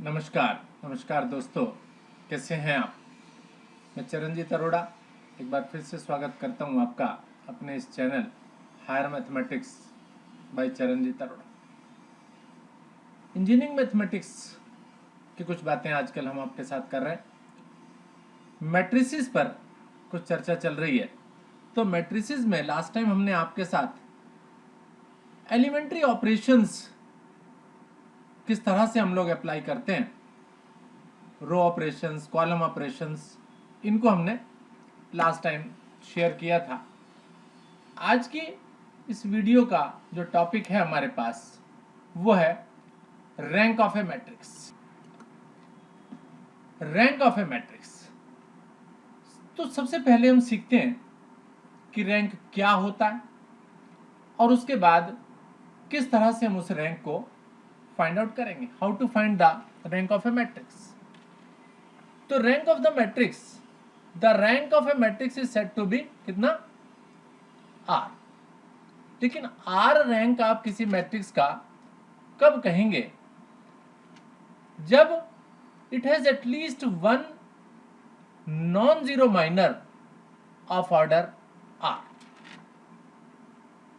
नमस्कार नमस्कार दोस्तों, कैसे हैं आप। मैं चरणजीत अरोड़ा एक बार फिर से स्वागत करता हूं आपका अपने इस channel higher mathematics by Charanjit Arora. Engineering mathematics की कुछ बातें आजकल हम आपके साथ कर रहे हैं। मैट्रिसेस पर कुछ चर्चा चल रही है। तो मैट्रिसेस में लास्ट टाइम हमने आपके साथ एलिमेंट्री ऑपरेशंस किस तरह से हम लोग अप्लाई करते हैं, रो ऑपरेशंस, कॉलम ऑपरेशंस, इनको हमने लास्ट टाइम शेयर किया था। आज की इस वीडियो का जो टॉपिक है हमारे पास वो है rank of a matrix. Rank of a matrix. तो सबसे पहले हम सीखते हैं कि रैंक क्या होता है और उसके बाद किस तरह से हम उस रैंक को फाइंड आउट करेंगे। How to find the rank of a matrix. तो rank of the matrix, the rank of a matrix is said to be कितना, आर। लेकिन आर रैंक आप किसी मैट्रिक्स का कब कहेंगे, जब it has at least one non zero minor of order r.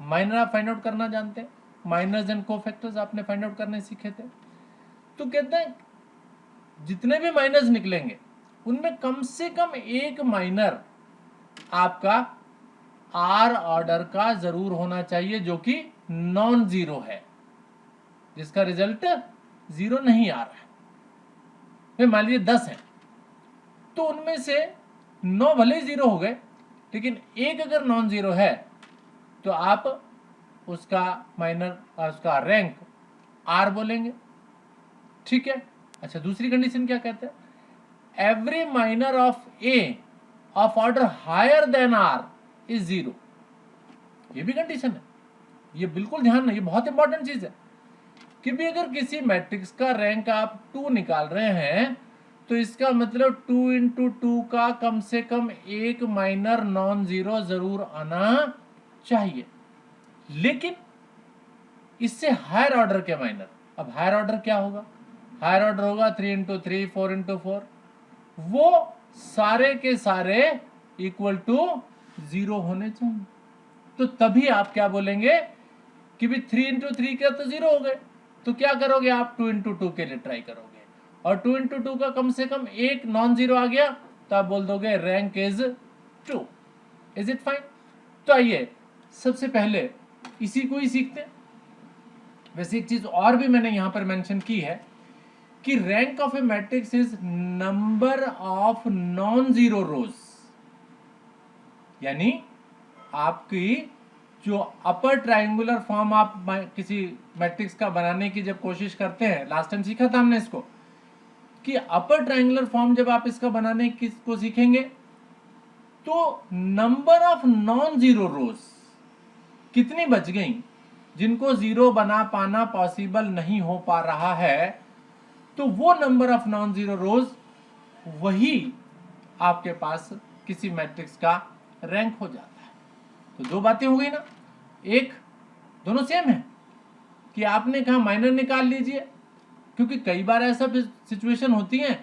Minor आप फाइंड आउट करना जानते हैं, माइनर्स एंड कोफैक्टर्स आपने फाइंड आउट करने सीखे थे। तो कहते हैं जितने भी माइनर्स निकलेंगे उनमें कम से कम एक माइनर आपका आर ऑर्डर का जरूर होना चाहिए जो कि नॉन जीरो है, जिसका रिजल्ट जीरो नहीं आ रहा है। फिर मान लीजिए 10 है तो उनमें से 9 भले ही जीरो हो गए, लेकिन एक अगर नॉन जीरो है तो आप उसका माइनर, उसका रैंक आर बोलेंगे। ठीक है। अच्छा, दूसरी कंडीशन क्या कहते हैं, every minor of a of order higher than r is zero. ये भी कंडीशन है, ये बिल्कुल ध्यान नहीं, ये बहुत इंपॉर्टेंट चीज है कि भी अगर किसी मैट्रिक्स का रैंक आप 2 निकाल रहे हैं तो इसका मतलब 2 इंटू 2 का कम से कम एक माइनर नॉन जीरो जरूर आना चाहिए। लेकिन इससे हायर ऑर्डर के माइनर, अब हायर ऑर्डर क्या होगा, हायर ऑर्डर होगा 3 इंटू 3, 4 इंटू 4, वो सारे के सारे इक्वल टू जीरो होने चाहिए। तो तभी आप क्या बोलेंगे कि भी 3 इंटू 3 के तो जीरो हो गए, तो क्या करोगे आप 2 इंटू 2 के लिए ट्राई करोगे, और 2 इंटू 2 का कम से कम एक नॉन जीरो आ गया तो आप बोल दोगे rank is 2। Is it fine. तो आइए सबसे पहले इसी को ही सीखते हैं। वैसे एक चीज और भी मैंने यहां पर मेंशन की है कि rank of a matrix is number of non zero रोज। यानी आपकी जो अपर ट्रायंगुलर फॉर्म आप किसी मैट्रिक्स का बनाने की जब कोशिश करते हैं, लास्ट टाइम सीखा था हमने इसको कि अपर ट्रायंगुलर फॉर्म जब आप इसका बनाने की को सीखेंगे तो नंबर ऑफ नॉन जीरो रोज कितनी बच गई जिनको जीरो बना पाना पॉसिबल नहीं हो पा रहा है, तो वो नंबर ऑफ नॉन जीरो रोज वही आपके पास किसी मैट्रिक्स का रैंक हो जाता है। तो दो बातें हो गई ना, एक दोनों सेम है कि आपने कहा माइनर निकाल लीजिए, क्योंकि कई बार ऐसा सिचुएशन होती है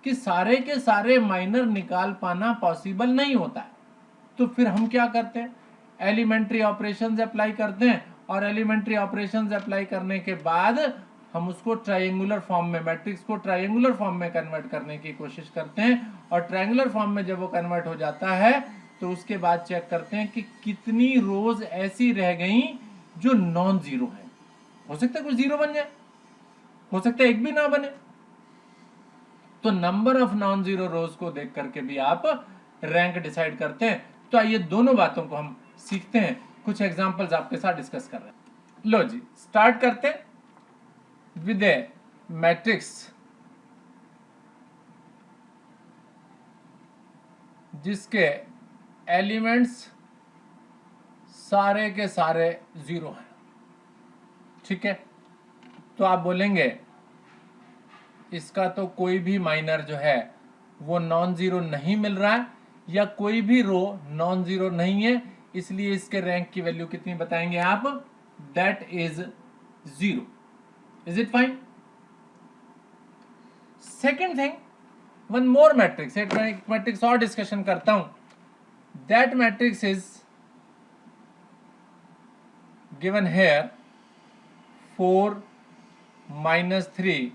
कि सारे के सारे माइनर निकाल पाना पॉसिबल नहीं होता है। तो फिर हम क्या करते हैं, एलिमेंट्री ऑपरेशंस अप्लाई करते हैं, और एलिमेंट्री ऑपरेशंस अप्लाई करने के बाद हम उसको ट्रायंगुलर फॉर्म में, मैट्रिक्स को ट्रायंगुलर फॉर्म में कन्वर्ट करने की कोशिश करते हैं, और ट्रायंगुलर फॉर्म में जब वो कन्वर्ट हो जाता है तो उसके बाद चेक करते हैं कि कितनी रोज ऐसी रह गई जो नॉन जीरो है। हो सकता है कुछ जीरो बन जाए, हो सकता है एक भी ना बने। तो नंबर ऑफ नॉन जीरो रोज को देख करके भी आप रैंक डिसाइड करते हैं। तो आइए दोनों बातों को हम सीखते हैं, कुछ एग्जांपल्स आपके साथ डिस्कस कर रहे हैं। लो जी, स्टार्ट करते हैं विद ए मैट्रिक्स जिसके एलिमेंट्स सारे के सारे जीरो हैं। ठीक है। तो आप बोलेंगे इसका तो कोई भी माइनर जो है वो नॉन जीरो नहीं मिल रहा है, या कोई भी रो नॉन जीरो नहीं है, इसलिए इसके रैंक की वैल्यू कितनी बताएंगे आप, that is zero. Is it fine. Second thing, one more matrix, एक मैट्रिक्स और डिस्कशन करता हूं. That matrix is given here 4 -3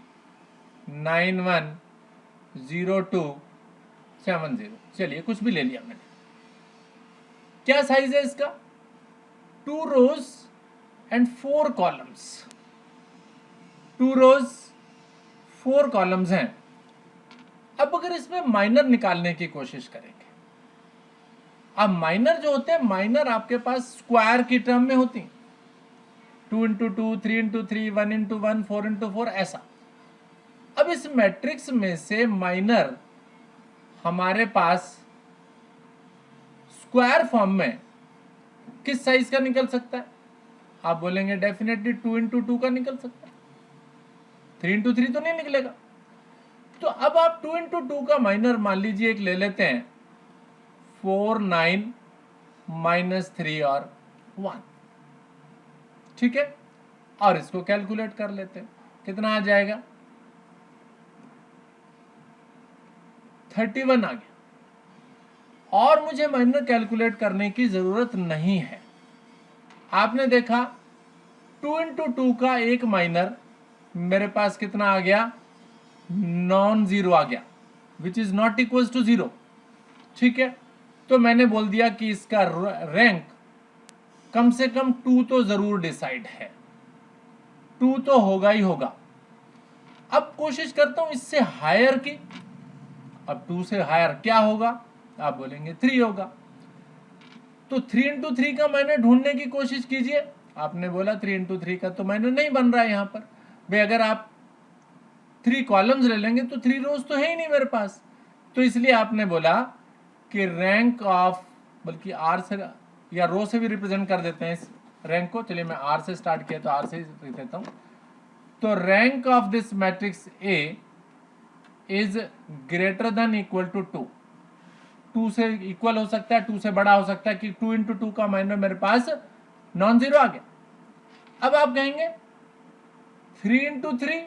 9 1 0 2 7 0. चलिए कुछ भी ले लिया मैंने. क्या साइज है इसका? 2 rows and 4 columns. 2 rows 4 columns हैं. अब अगर इसमें माइनर निकालने की कोशिश करेंगे, अब माइनर जो होते हैं, माइनर आपके पास स्क्वायर की टर्म में होती हैं. 2 × 2, 3 × 3, 1 × 1, 4 × 4, ऐसा. अब इस मैट्रिक्स में से माइनर हमारे पास स्क्वायर फॉर्म में किस साइज का निकल सकता है? आप बोलेंगे डेफिनेटली 2 × 2 का निकल सकता है. 3 × 3 तो नहीं निकलेगा. तो अब आप 2 × 2 का माइनर मान लीजिए एक ले लेते हैं, 4 9 -3 और 1. ठीक है, और इसको कैलकुलेट कर लेते हैं. कितना आ जाएगा? 31 आ गया. और मुझे माइनर कैलकुलेट करने की जरूरत नहीं है. आपने देखा 2 × 2 का एक माइनर मेरे पास कितना आ गया? नॉन जीरो आ गया, which is not equal to 0. ठीक है, तो मैंने बोल दिया कि इसका रैंक कम से कम 2 तो जरूर डिसाइड है. 2 तो होगा ही होगा. अब कोशिश करता हूं इससे हायर की. अब 2 से हायर क्या होगा? आप बोलेंगे 3 होगा. तो 3 × 3 का माइनर ढूंढने की कोशिश कीजिए. आपने बोला 3 × 3 का तो माइनर नहीं बन रहा है यहां पर. भाई अगर आप 3 कॉलम्स ले लेंगे तो 3 रोज तो है ही नहीं मेरे पास. तो इसलिए आपने बोला कि रैंक ऑफ, बल्कि आर से या रो से भी रिप्रेजेंट कर देते हैं इस रैंक को. चलिए मैं आर से स्टार्ट किया तो आर से लिख देता हूं. तो rank of this matrix A is greater than equal to 2. 2 से इक्वल हो सकता है, 2 से बड़ा हो सकता है, कि 2 × 2 का माइनर मेरे पास नॉन जीरो आ गया. अब आप कहेंगे 3 × 3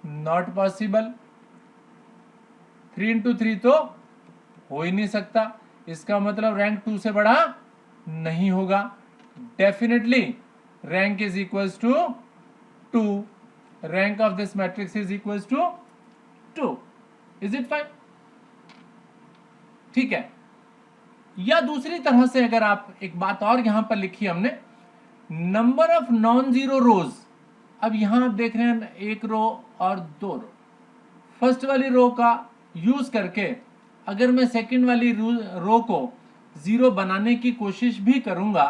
नॉट पॉसिबल. 3 × 3 तो हो ही नहीं सकता. इसका मतलब रैंक 2 से बड़ा नहीं होगा. Definitely rank is equals to 2. Rank of this matrix is equals to 2. Is it fine? ठीक है. या दूसरी तरह से अगर आप एक बात और यहां पर लिखी हमने, नंबर ऑफ नॉन जीरो रोज. अब यहां आप देख रहे हैं एक रो और 2 रो. फर्स्ट वाली रो का यूज करके अगर मैं सेकंड वाली रो को जीरो बनाने की कोशिश भी करूंगा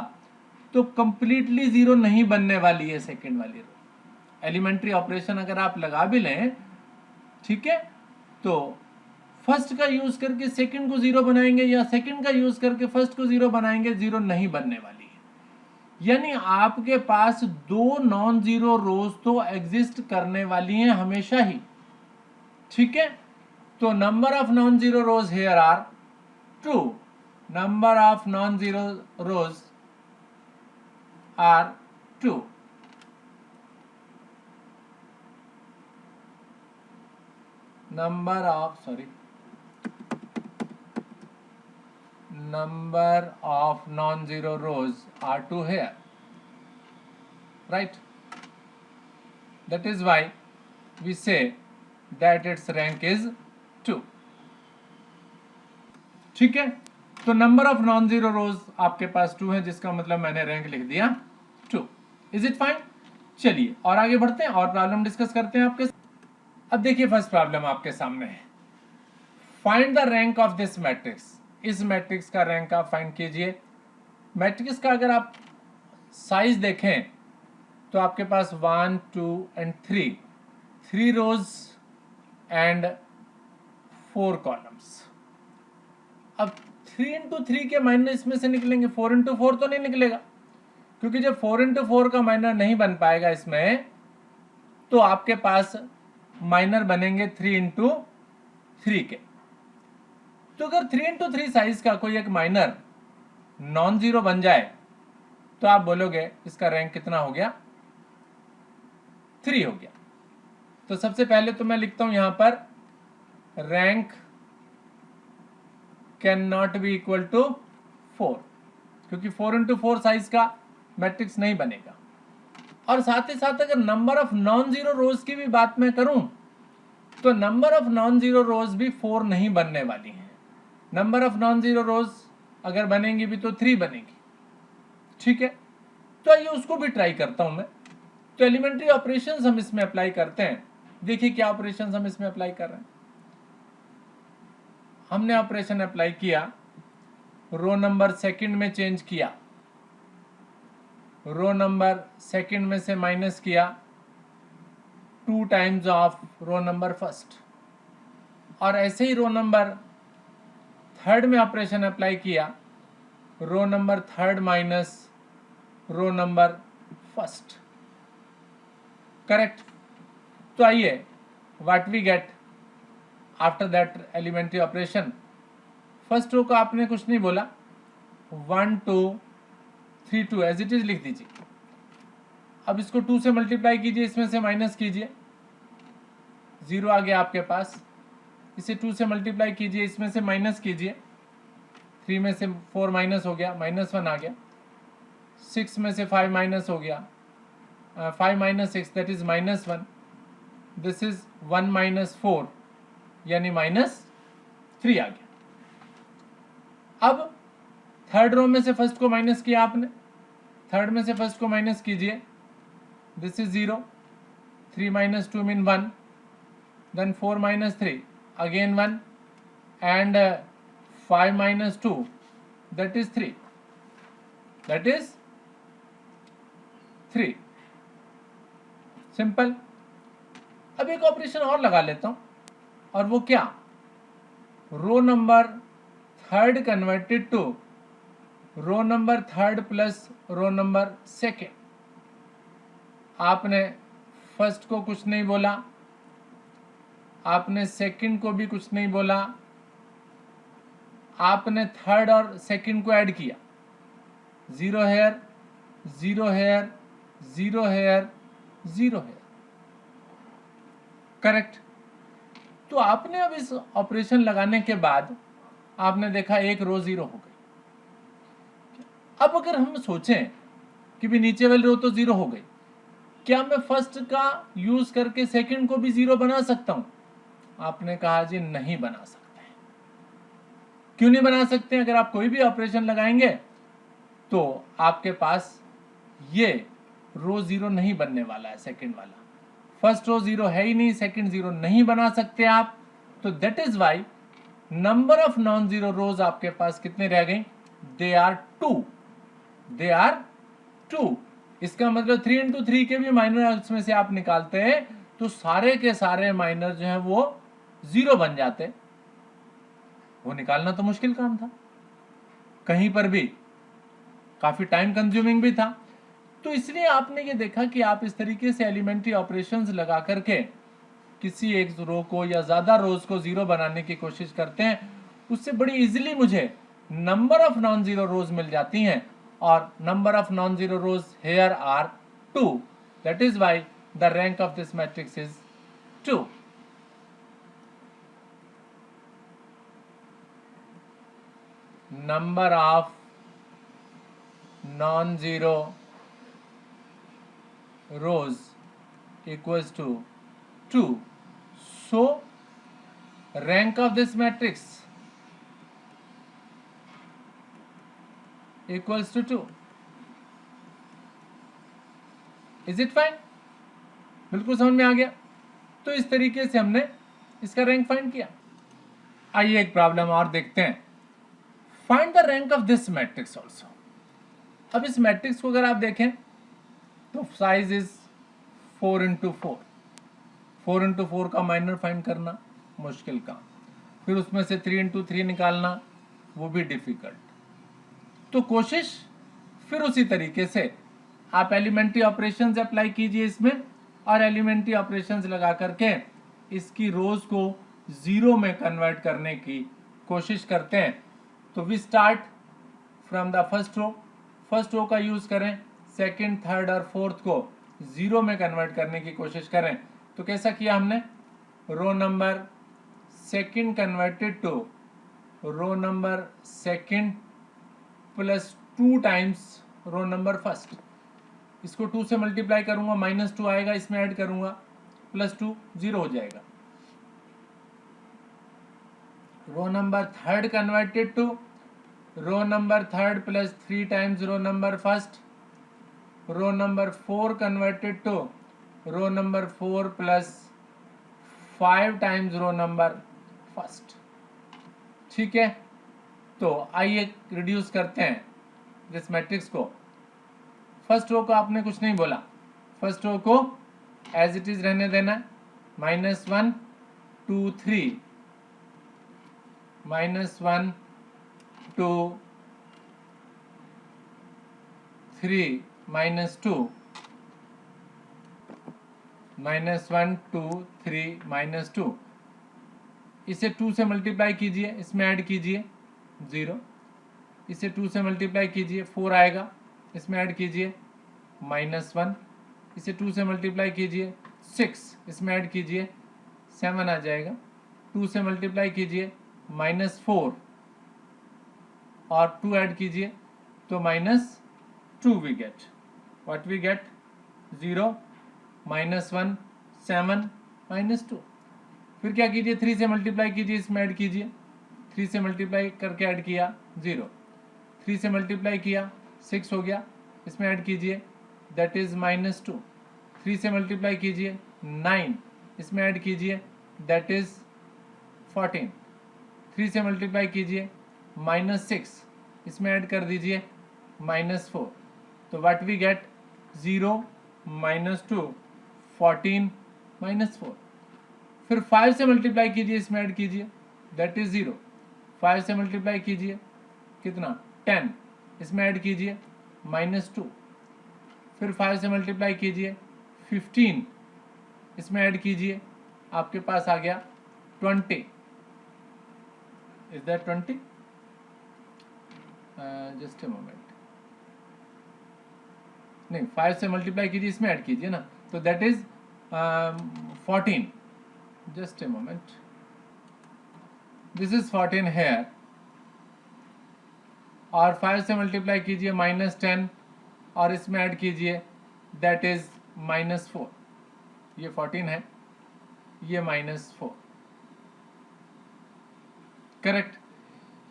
तो कंप्लीटली जीरो नहीं बनने वाली है सेकंड वाली रो. एलिमेंट्री ऑपरेशन अगर आप लगा भी लें, ठीक है, तो फर्स्ट का यूज करके सेकंड को जीरो बनाएंगे या सेकंड का यूज करके फर्स्ट को जीरो बनाएंगे, जीरो नहीं बनने वाली है. यानी आपके पास 2 नॉन जीरो रोज तो एग्जिस्ट करने वाली हैं हमेशा ही. ठीक है, तो number of non zero rows here are 2. Number of non zero rows are 2. number of non-zero rows are 2 here, right? That is why we say that its rank is 2. ठीक है, तो number of non zero rows आपके पास 2 है, जिसका मतलब मैंने rank लिख दिया 2. Is it fine? चलिए और आगे बढ़ते हैं और प्रॉब्लम डिस्कस करते हैं आपके. अब देखिए फर्स्ट प्रॉब्लम आपके सामने है. Find the rank of this matrix. इस मैट्रिक्स का रैंक आप फाइंड कीजिए. मैट्रिक्स का अगर आप साइज देखें तो आपके पास 1 2 एंड 3 रोज एंड 4 कॉलम्स. अब 3 × 3 के माइनर इसमें से निकलेंगे. 4 × 4 तो नहीं निकलेगा, क्योंकि जब 4 × 4 का माइनर नहीं बन पाएगा इसमें, तो आपके पास माइनर बनेंगे 3 × 3 के. तो अगर 3 × 3 साइज का कोई एक माइनर नॉन जीरो बन जाए तो आप बोलोगे इसका रैंक कितना हो गया? 3 हो गया. तो सबसे पहले तो मैं लिखता हूं यहां पर rank can not be equal to 4, क्योंकि 4 इंटू 4 साइज का मैट्रिक्स नहीं बनेगा। और साथ ही साथ अगर नंबर ऑफ नॉन जीरो रोज की भी बात मैं करूं तो नंबर ऑफ नॉन जीरो रोज भी 4 नहीं बनने वाली हैं। नंबर ऑफ नॉन जीरो रोज अगर बनेंगी भी तो 3 बनेगी। ठीक है, तो आइए उसको भी ट्राई करता हूं मैं। तो एलिमेंट्री ऑपरेशंस हम इसमें अप्लाई करते हैं। देखिए क्या ऑपरेशंस हम इसमें अप्लाई कर रहे हैं। हमने ऑपरेशन अप्लाई किया, रो नंबर सेकंड में चेंज किया, रो नंबर सेकंड में से माइनस किया 2 times of row number first, और ऐसे ही रो नंबर थर्ड में ऑपरेशन अप्लाई किया, row number third minus row number first. Correct. तो आइए what we get after that elementary operation. First row का आपने कुछ नहीं बोला, 1 2 3 2 एज इट इज लिख दीजिए। अब इसको 2 से मल्टीप्लाई कीजिए, इसमें से माइनस कीजिए, 0 आ गया आपके पास। इसे 2 से मल्टीप्लाई कीजिए, इसमें से माइनस कीजिए, 3 में से 4 माइनस हो गया, -1 आ गया। 6 में से 5 माइनस हो गया, 5 minus 6 that is -1। This is 1 minus 4 यानी -3 आ गया। अब थर्ड रो में से फर्स्ट को माइनस किया आपने, थर्ड में से फर्स्ट को माइनस कीजिए, this is 0, 3 minus 2 mean 1, then 4 minus 3 again 1, and 5 minus 2 that is 3, that is 3। Simple. अब एक ऑपरेशन और लगा लेता हूं, और वो क्या, row number third converted to row number third plus row number second. आपने फर्स्ट को कुछ नहीं बोला, आपने सेकंड को भी कुछ नहीं बोला, आपने थर्ड और सेकंड को ऐड किया, 0 here 0 here 0 here 0 here. Correct. तो आपने अब इस ऑपरेशन लगाने के बाद आपने देखा एक रो 0 हो गई। अब अगर हम सोचें कि भी नीचे वाली रो तो 0 हो गई, क्या मैं फर्स्ट का यूज करके सेकंड को भी 0 बना सकता हूं? आपने कहा जी नहीं बना सकते। क्यों नहीं बना सकते? अगर आप कोई भी ऑपरेशन लगाएंगे तो आपके पास ये रो 0 नहीं बनने वाला है, सेकंड वाला। फर्स्ट रो 0 है ही नहीं, सेकंड 0 नहीं बना सकते आप। तो that is why number of non zero rows आपके पास कितने रह गए? They are 2, they are 2। इसका मतलब 3 इंटू 3 के भी माइनर में से आप निकालते हैं तो सारे के सारे माइनर जो है वो 0 बन जाते। वो निकालना तो मुश्किल काम था, कहीं पर भी काफी टाइम कंज्यूमिंग भी था। तो इसलिए आपने ये देखा कि आप इस तरीके से एलिमेंट्री ऑपरेशंस लगा करके किसी एक रो को या ज्यादा रोज को 0 बनाने की कोशिश करते हैं, उससे बड़ी इजीली मुझे number of non zero rows मिल जाती हैं, और number of non zero rows here are 2। That is why the rank of this matrix is 2। number of non-zero rows equals to 2. So rank of this matrix equals to 2. Is it fine? बिल्कुल समझ में आ गया। तो इस तरीके से हमने इसका रैंक फाइंड किया। आइए एक प्रॉब्लम और देखते हैं। Find the rank of this matrix also. अब इस मैट्रिक्स को अगर आप देखें तो साइज इज 4 इंटू 4। 4 इंटू 4 का माइनर फाइंड करना मुश्किल काम, फिर उसमें से 3 इंटू 3 निकालना वो भी डिफिकल्ट। तो कोशिश फिर उसी तरीके से आप एलिमेंट्री ऑपरेशंस अप्लाई कीजिए इसमें, और एलिमेंट्री ऑपरेशंस लगा करके इसकी रोज को 0 में कन्वर्ट करने की कोशिश करते हैं। तो we start from the first row. First row का यूज करें, सेकंड, थर्ड और फोर्थ को 0 में कन्वर्ट करने की कोशिश करें। तो कैसा किया हमने? Row number second converted to row number second plus 2 times row number first. इसको 2 से मल्टीप्लाई करूंगा, -2 आएगा, इसमें ऐड करूंगा, +2 0 हो जाएगा। Row number third converted to row number third plus 3 times row number first. Row number 4 converted to row number 4 plus 5 times row number first. ठीक है, तो आइए रिड्यूस करते हैं इस मैट्रिक्स को। फर्स्ट रो को आपने कुछ नहीं बोला, फर्स्ट रो को एज इट इज रहने देना, -1 2 3, -1 2 3 -2, -1 2 3 -2। इसे 2 से मल्टीप्लाई कीजिए, इसमें ऐड कीजिए 0। इसे 2 से मल्टीप्लाई कीजिए 4 आएगा, इसमें ऐड कीजिए -1। इसे 2 से मल्टीप्लाई कीजिए 6, इसमें ऐड कीजिए 7 आ जाएगा। 2 से मल्टीप्लाई कीजिए -4 और 2 ऐड कीजिए तो -2 we get. What we get? 0 -1 7 -2। फिर क्या कीजिए, 3 से मल्टीप्लाई कीजिए, इसमें ऐड कीजिए। 3 से मल्टीप्लाई करके ऐड किया 0। 3 से मल्टीप्लाई किया 6 हो गया, इसमें ऐड कीजिए, दैट इज -2। 3 से मल्टीप्लाई कीजिए 9, इसमें ऐड कीजिए, दैट इज 14। 3 से मल्टीप्लाई कीजिए -6, इसमें ऐड कर दीजिए -4। तो व्हाट वी गेट? 0 -2 14 -4। फिर 5 से मल्टीप्लाई कीजिए, इसमें ऐड कीजिए, दैट इज 0। 5 से मल्टीप्लाई कीजिए कितना? 10, इसमें ऐड कीजिए -2। फिर 5 से मल्टीप्लाई कीजिए 15, इसमें ऐड कीजिए, आपके पास आ गया 20। Is that 20? Just a moment, नहीं 5 से मल्टीप्लाई कीजिए, इसमें ऐड कीजिए ना, तो that is 14। Just a moment, this is 14 here. और 5 से मल्टीप्लाई कीजिए -10 और इसमें ऐड कीजिए, दैट इज -4। ये 14 है, ये -4। करेक्ट।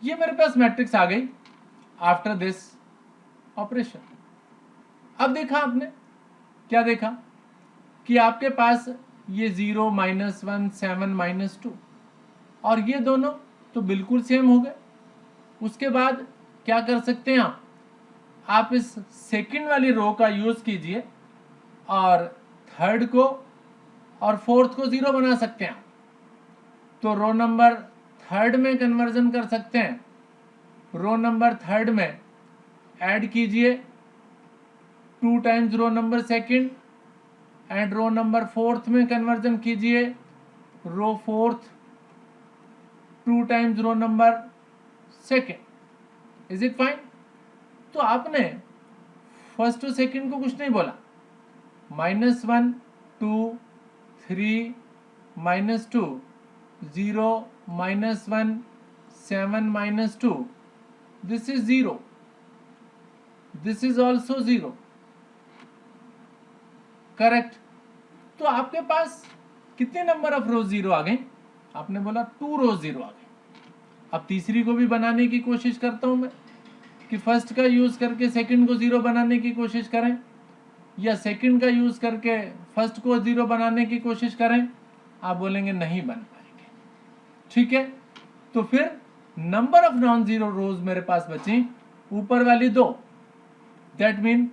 ये मेरे पास मैट्रिक्स आ गई आफ्टर दिस ऑपरेशन। अब देखा आपने, क्या देखा कि आपके पास ये 0 -1 7 -2 और ये दोनों तो बिल्कुल सेम हो गए। उसके बाद क्या कर सकते हैं आप इस सेकंड वाली रो का यूज कीजिए और थर्ड को और फोर्थ को 0 बना सकते हैं। तो रो नंबर थर्ड में कन्वर्जन कर सकते हैं, रो नंबर थर्ड में ऐड कीजिए 2 times row number second, and row number fourth में कन्वर्जन कीजिए row fourth 2 times row number second. Is it fine? तो आपने फर्स्ट और सेकंड को कुछ नहीं बोला, -1 2 3 -2 0 -1 7 -2, this is 0, this is also 0। Correct. तो आपके पास कितने नंबर ऑफ रोज 0 आ गए? आपने बोला 2 रोज 0 आ गए। अब तीसरी को भी बनाने की कोशिश करता हूं मैं कि फर्स्ट का यूज करके सेकंड को 0 बनाने की कोशिश करें, या सेकंड का यूज करके फर्स्ट को 0 बनाने की कोशिश करें। आप बोलेंगे नहीं बन पाएंगे। ठीक है, तो फिर नंबर ऑफ नॉन जीरो रोज मेरे पास बची ऊपर वाली 2, that mean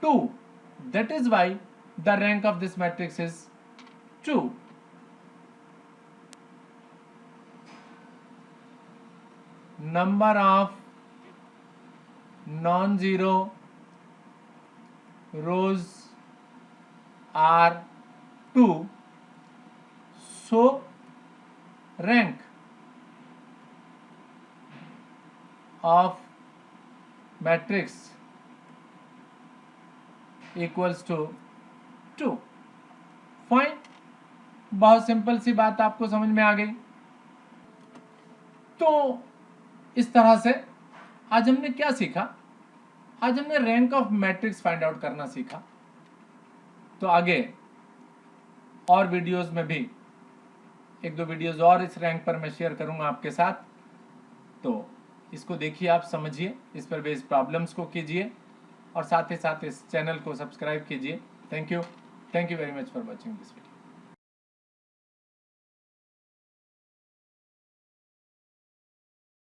2। That is why the rank of this matrix is 2। Number of non-zero rows are 2, so rank of matrix equals to 2। Fine, बहुत सिंपल सी बात आपको समझ में आ गई। तो इस तरह से आज हमने क्या सीखा, आज हमने rank of matrix find out करना सीखा। तो आगे और वीडियोस में भी एक दो वीडियोस और इस रैंक पर मैं शेयर करूंगा आपके साथ, तो इसको देखिए, आप समझिए, इस पर बेस्ड प्रॉब्लम्स को कीजिए और साथ ही साथ इस चैनल को सब्सक्राइब कीजिए। Thank you very much for watching this video.